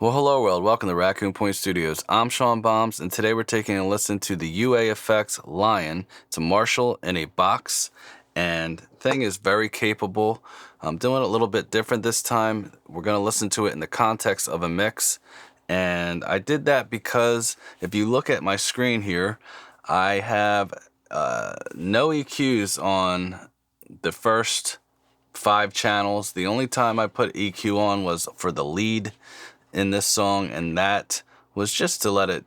Well, hello world, welcome to Raccoon Studios. I'm Sean Bombs, and today we're taking a listen to the UAFX LION. It's a Marshall in a box, and the thing is very capable. I'm doing it a little bit different this time. We're going to listen to it in the context of a mix, and I did that because if you look at my screen here, I have no EQs on the first 5 channels. The only time I put EQ on was for the lead in this song, and that was just to let it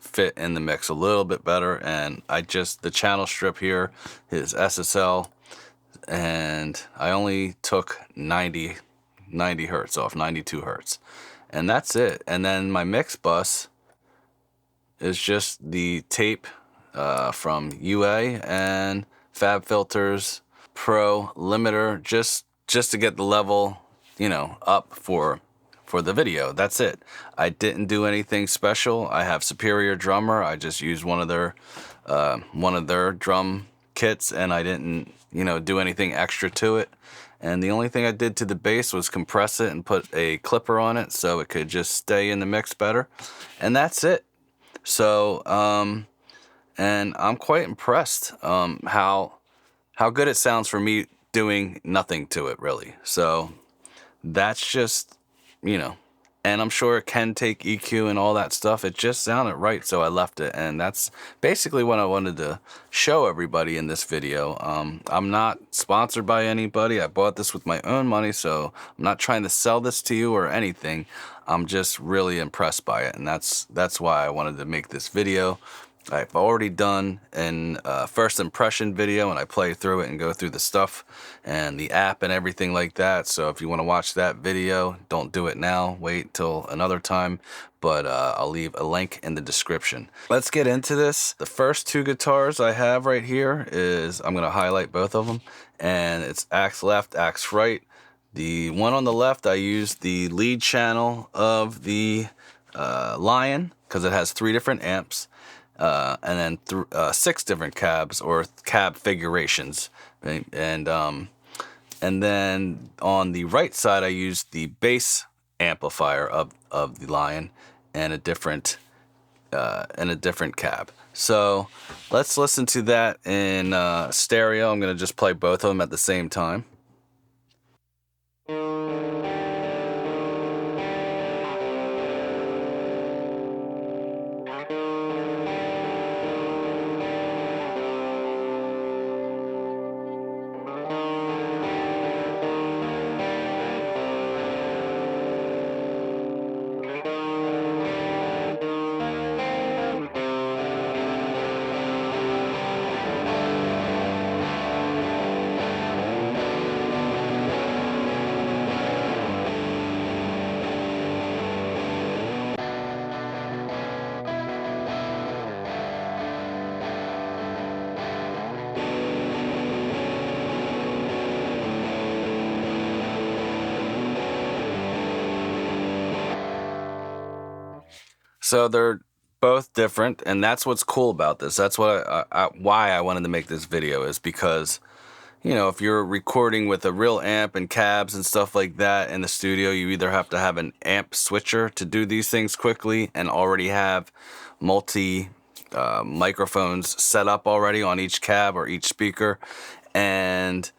fit in the mix a little bit better. And the channel strip here is SSL, and I only took 90 hertz off, 92 hertz, and that's it. And then my mix bus is just the tape from UA and Fab Filters Pro limiter, just to get the level up for the video. That's it. I didn't do anything special. I have Superior Drummer. I just used one of their drum kits, and I didn't do anything extra to it. And the only thing I did to the bass was compress it and put a clipper on it so it could just stay in the mix better. And that's it. So and I'm quite impressed how good it sounds for me doing nothing to it, really. So that's just and I'm sure it can take EQ and all that stuff. It just sounded right, so I left it, and that's basically what I wanted to show everybody in this video. I'm not sponsored by anybody. I bought this with my own money, so I'm not trying to sell this to you or anything. I'm just really impressed by it, and that's why I wanted to make this video. I've already done a first impression video, and I play through it and go through the stuff and the app and everything like that. So if you want to watch that video, don't do it now. Wait till another time, but I'll leave a link in the description. Let's get into this. The first 2 guitars I have right here is, I'm going to highlight both of them, and it's axe left, axe right. The one on the left, I used the lead channel of the Lion because it has 3 different amps. And then 6 different cabs or cab figurations, right? And then on the right side, I used the bass amplifier of the Lion and a different cab. So let's listen to that in stereo. I'm gonna just play both of them at the same time. So they're both different, and that's what's cool about this. That's what why I wanted to make this video, is because if you're recording with a real amp and cabs and stuff like that in the studio, you either have to have an amp switcher to do these things quickly and already have multi microphones set up already on each cab or each speaker, and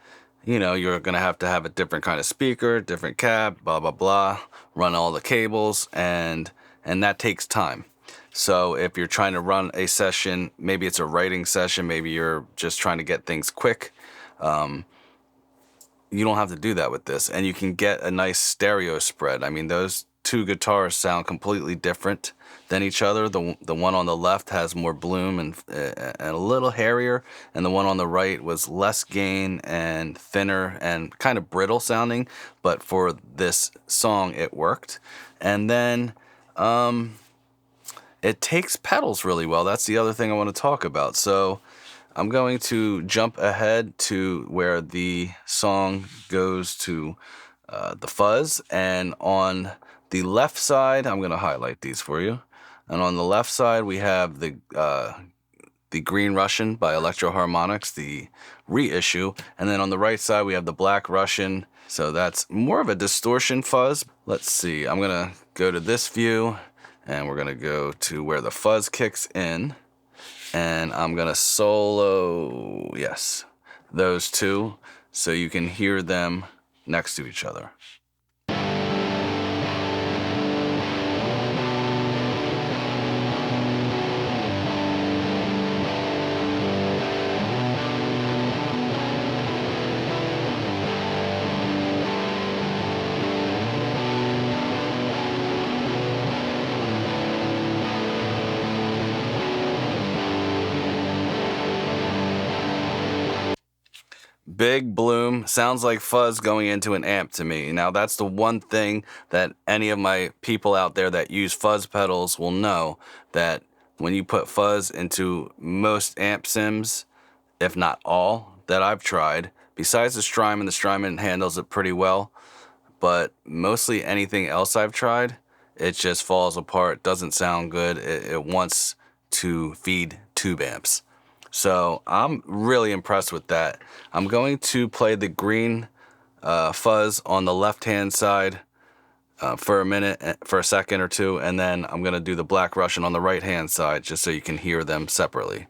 you're gonna have to have a different kind of speaker, different cab, blah blah blah, run all the cables, and that takes time. So if you're trying to run a session, maybe it's a writing session, maybe you're just trying to get things quick, you don't have to do that with this, and you can get a nice stereo spread. I mean, those 2 guitars sound completely different than each other. The one on the left has more bloom and a little hairier, and the one on the right was less gain and thinner and kind of brittle sounding, but for this song it worked. And then it takes pedals really well. That's the other thing I want to talk about. So I'm going to jump ahead to where the song goes to the fuzz, and on the left side, I'm going to highlight these for you. And on the left side, we have the the Green Russian by Electro Harmonics, the reissue. And then on the right side, we have the Black Russian. So that's more of a distortion fuzz. Let's see, I'm gonna go to this view and we're gonna go to where the fuzz kicks in. And I'm gonna solo, yes, those two so you can hear them next to each other. Big bloom, sounds like fuzz going into an amp to me. Now that's the one thing that any of my people out there that use fuzz pedals will know, that when you put fuzz into most amp sims, if not all, that I've tried, besides the Strymon handles it pretty well, but mostly anything else I've tried, it just falls apart, doesn't sound good, it wants to feed tube amps. So I'm really impressed with that. I'm going to play the green fuzz on the left-hand side for a second or two, and then I'm going to do the Black Russian on the right-hand side just so you can hear them separately.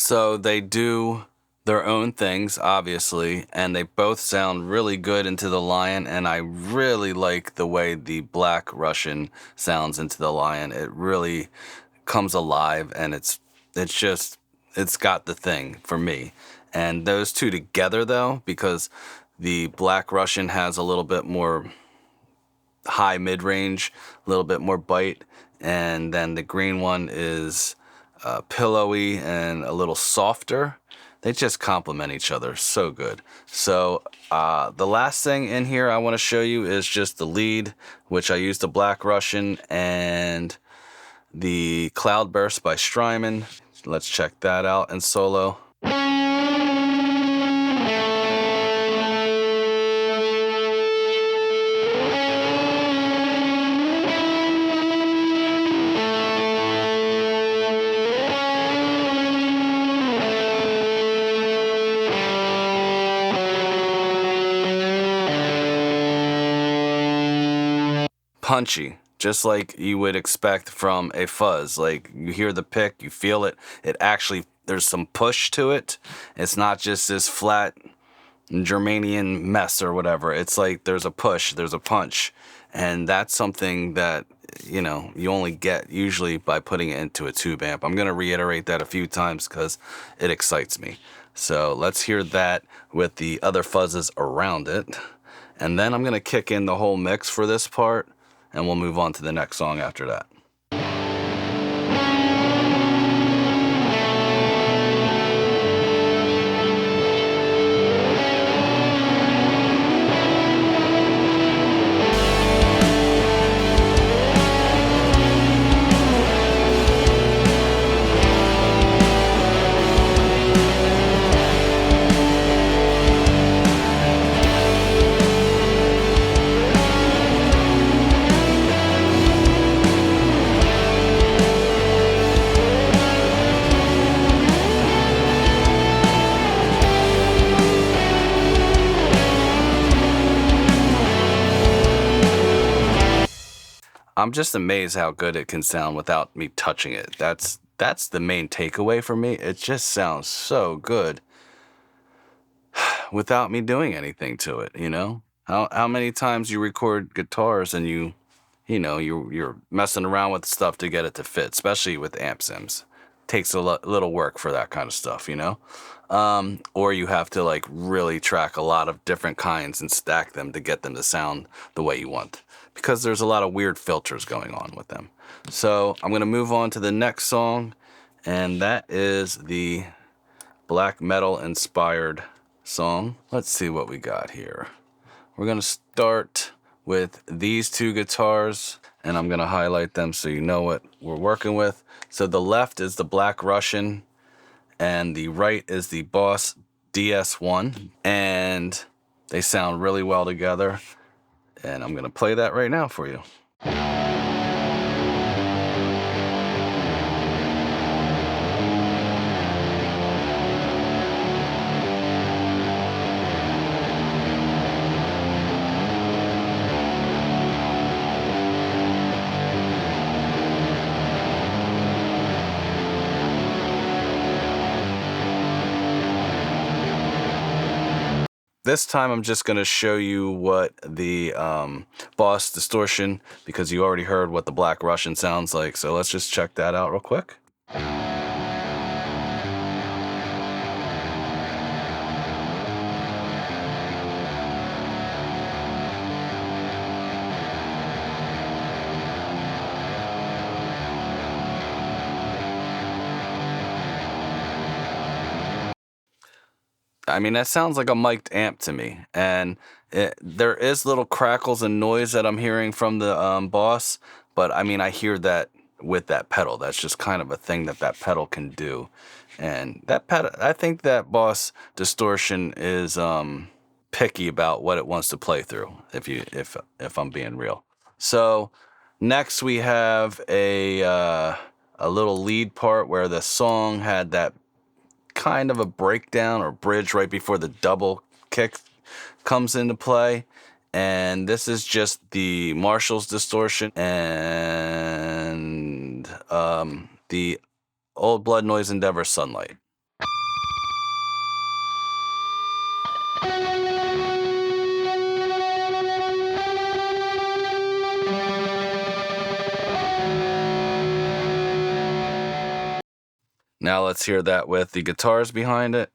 So they do their own things, obviously, and they both sound really good into the Lion, and I really like the way the Black Russian sounds into the Lion. It really comes alive, and it's got the thing for me. And those two together, though, because the Black Russian has a little bit more high mid-range, a little bit more bite, and then the green one is pillowy and a little softer. They just complement each other so good. So the last thing in here I want to show you is just the lead, which I used the Black Russian and the Cloudburst by Strymon. Let's check that out in solo. Punchy, just like you would expect from a fuzz. Like, you hear the pick, you feel it. It actually, there's some push to it. It's not just this flat Germanian mess or whatever. It's like there's a push, there's a punch. And that's something that, you know, you only get usually by putting it into a tube amp. I'm going to reiterate that a few times because it excites me. So let's hear that with the other fuzzes around it. And then I'm going to kick in the whole mix for this part, and we'll move on to the next song after that. I'm just amazed how good it can sound without me touching it. That's the main takeaway for me. It just sounds so good without me doing anything to it, you know? How many times you record guitars and you're messing around with stuff to get it to fit, especially with amp sims. Takes a little work for that kind of stuff, you know? Or you have to like really track a lot of different kinds and stack them to get them to sound the way you want, because there's a lot of weird filters going on with them. So I'm going to move on to the next song, and that is the black metal inspired song. Let's see what we got here. We're going to start with these two guitars, and I'm going to highlight them so you know what we're working with. So the left is the Black Russian, and the right is the Boss DS1, and they sound really well together. And I'm going to play that right now for you. This time I'm just going to show you what the Boss distortion, because you already heard what the Black Russian sounds like. So let's just check that out real quick. I mean, that sounds like a mic'd amp to me, and there is little crackles and noise that I'm hearing from the Boss, but I mean, I hear that with that pedal. That's just kind of a thing that pedal can do, and that pedal, I think that Boss distortion is picky about what it wants to play through. If I'm being real. So next we have a little lead part where the song had that kind of a breakdown or bridge right before the double kick comes into play, and this is just the Marshall's distortion and the Old Blood Noise Endeavor Sunlight. Now let's hear that with the guitars behind it.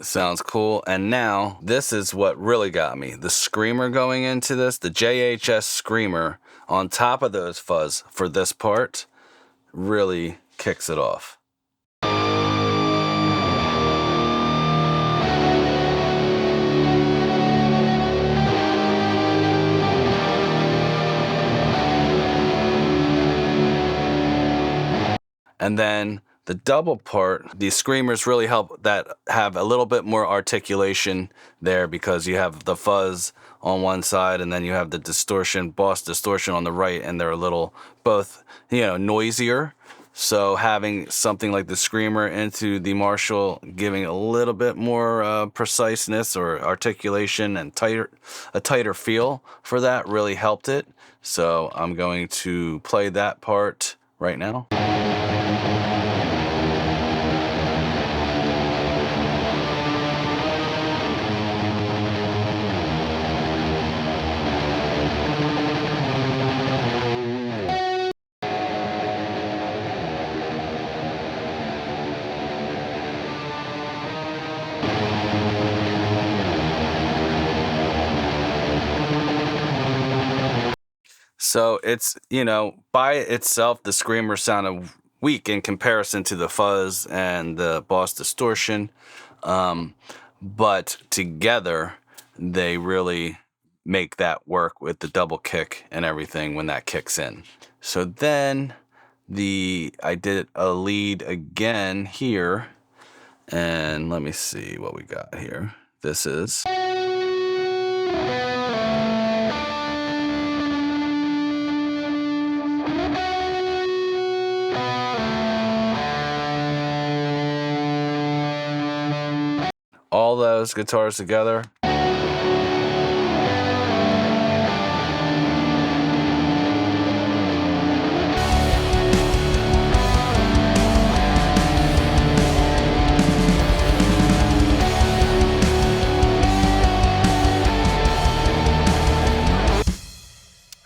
Sounds cool. And now this is what really got me. The screamer going into this, the JHS screamer on top of those fuzz for this part really kicks it off. And then the double part, the screamers really help that have a little bit more articulation there, because you have the fuzz on one side and then you have the distortion, Boss distortion on the right, and they're a little both, noisier. So having something like the screamer into the Marshall, giving a little bit more preciseness or articulation and a tighter feel for that really helped it. So I'm going to play that part right now. So it's, by itself, the screamer sounded weak in comparison to the fuzz and the Boss distortion. But together, they really make that work with the double kick and everything when that kicks in. So then I did a lead again here. And let me see what we got here. This is... all those guitars together.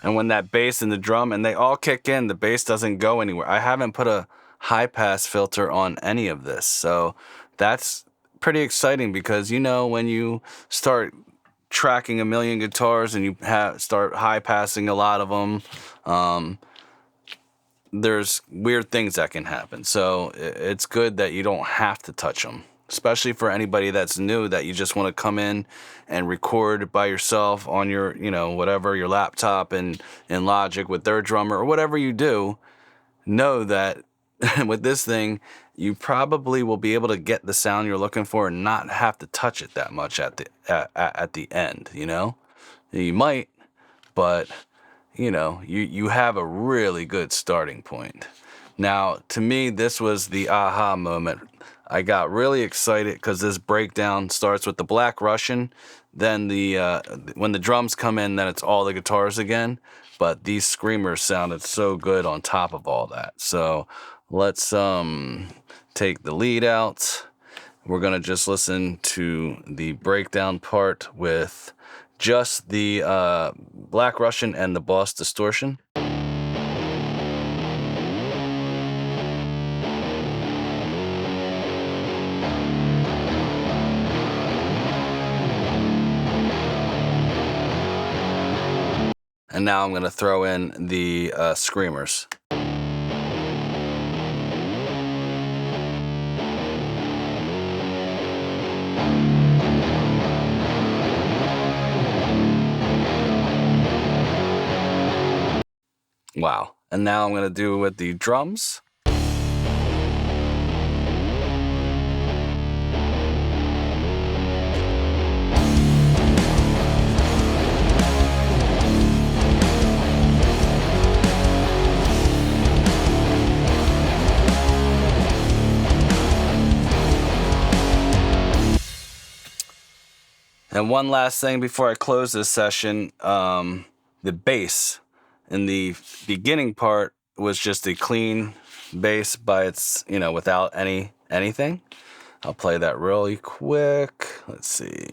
And when that bass and the drum, and they all kick in, the bass doesn't go anywhere. I haven't put a high pass filter on any of this. So that's pretty exciting, because when you start tracking a million guitars and you start high passing a lot of them, there's weird things that can happen. So it's good that you don't have to touch them, especially for anybody that's new, that you just want to come in and record by yourself on your, whatever, your laptop and in Logic with their drummer or whatever you do. Know that with this thing, you probably will be able to get the sound you're looking for and not have to touch it that much at the end. You might, but you have a really good starting point. Now, to me, this was the aha moment. I got really excited because this breakdown starts with the Black Russian, then when the drums come in, then it's all the guitars again. But these screamers sounded so good on top of all that. So let's take the lead out. We're gonna just listen to the breakdown part with just the Black Russian and the Boss distortion. And now I'm gonna throw in the screamers. Wow. And now I'm gonna do with the drums. And one last thing before I close this session, the bass in the beginning part was just a clean bass by its, without anything. I'll play that really quick. Let's see.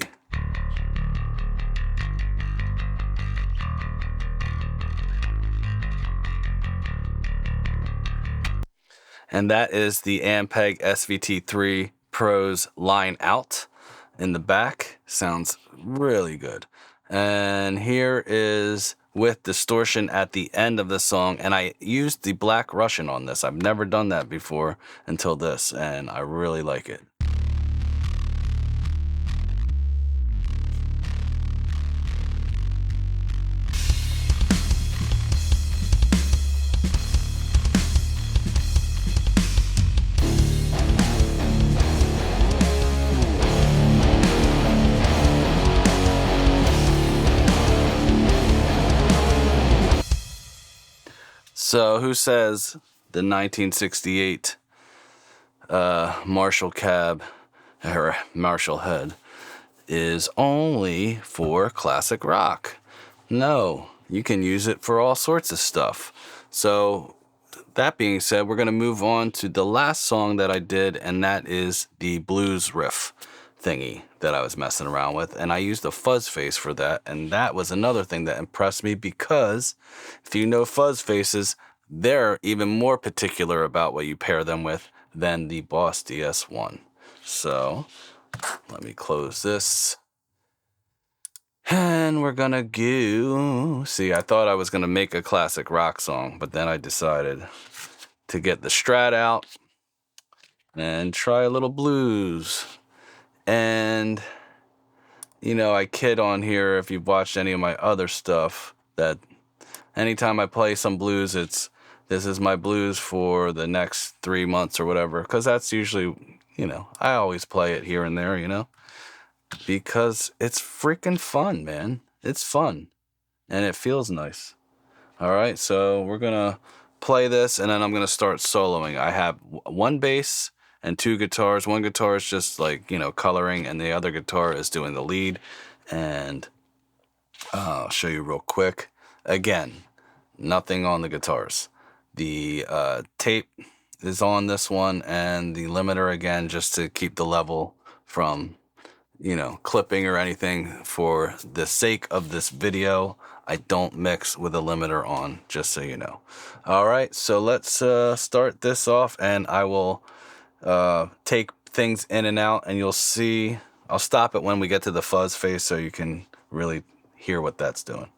And that is the Ampeg SVT3 Pro's line out in the back. Sounds really good. And here is with distortion at the end of the song, and I used the Black Russian on this. I've never done that before until this, and I really like it. So who says the 1968 Marshall cab or Marshall head is only for classic rock? No, you can use it for all sorts of stuff. So that being said, we're going to move on to the last song that I did, and that is the blues riff thingy that I was messing around with, and I used a fuzz face for that, and that was another thing that impressed me, because if you know fuzz faces, they're even more particular about what you pair them with than the Boss DS1. So let me close this, and we're gonna go. See, I thought I was gonna make a classic rock song, but then I decided to get the Strat out and try a little blues. And I kid on here, if you've watched any of my other stuff, that anytime I play some blues, this is my blues for the next 3 months or whatever, because that's usually, I always play it here and there, because it's freaking fun, man. It's fun, and it feels nice. All right, so we're gonna play this, and then I'm gonna start soloing. I have one bass and two guitars. One guitar is just like, coloring, and the other guitar is doing the lead. And I'll show you real quick. Again, nothing on the guitars. The tape is on this one, and the limiter again, just to keep the level from, clipping or anything. For the sake of this video, I don't mix with a limiter on, just so you know. All right, so let's start this off, and I will take things in and out, and you'll see. I'll stop it when we get to the fuzz face so you can really hear what that's doing.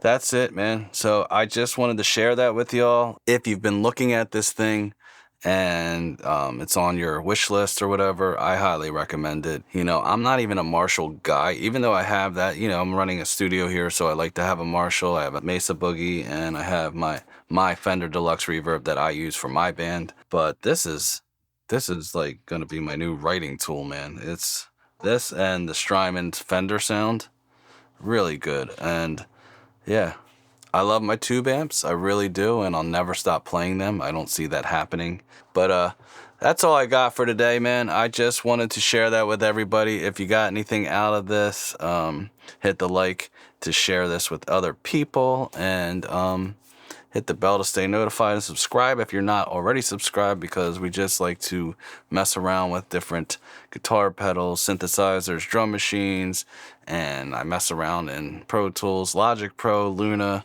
That's it, man. So I just wanted to share that with y'all. If you've been looking at this thing and it's on your wish list or whatever, I highly recommend it. You know, I'm not even a Marshall guy, even though I have that. You know, I'm running a studio here, so I like to have a Marshall. I have a Mesa Boogie, and I have my Fender Deluxe Reverb that I use for my band. But this is like gonna be my new writing tool, man. It's this and the Strymon Fender sound, really good. And yeah, I love my tube amps, I really do, and I'll never stop playing them. I don't see that happening. But that's all I got for today, man. I just wanted to share that with everybody. If you got anything out of this, hit the like to share this with other people, and hit the bell to stay notified, and subscribe if you're not already subscribed, because we just like to mess around with different guitar pedals, synthesizers, drum machines, and I mess around in Pro Tools, Logic Pro, Luna,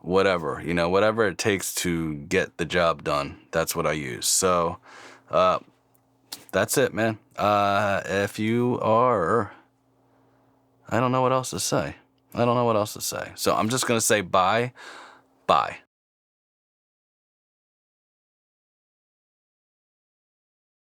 whatever, you know, whatever it takes to get the job done. That's what I use. So that's it, man. If you are, I don't know what else to say. So I'm just going to say bye.